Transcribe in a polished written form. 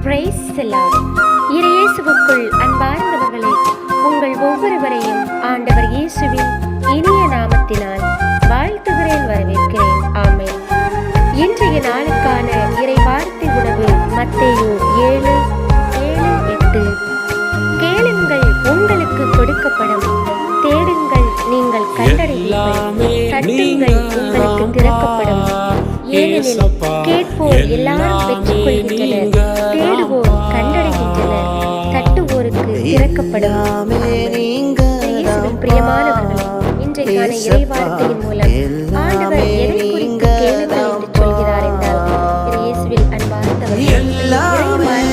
Praise the Lord. இயேசுவுக்குள் அன்பார்ந்தவர்களே, உங்கள் ஒவ்வொருவரையும் ஆண்டவர் இயேசுவின் இனிய நாமத்தினால் வாழ்த்துகிறேன், வரவேற்கிறேன். ஆமென். இன்றைய நாளுக்கான இறை வார்த்தை உணவு மத்தேயு 7:7-8. கேளுங்கள், உங்களுக்கு கொடுக்கப்படும். தேடுங்கள், நீங்கள் கண்டடைவீர்கள். தட்டுங்கள், உங்களுக்கு திறக்கப்படும். ஏனெனில் கேட்போர் எல்லாரும் பெற்றுக்கொள்கின்றனர், தேடுவோர் கண்டடைகின்றனர், தட்டுவோருக்கு திறக்கப்படும். இயேசுவின் பிரியமானவர்களே, இன்றைக்கான இறை வார்த்தையின் மூலம் ஆண்டவர் எதை குறித்து கேளுங்கள் என்று சொல்கிறார் என்றால், இயேசுவில் அன்பார்ந்தவர்கள், இறை வார்த்தை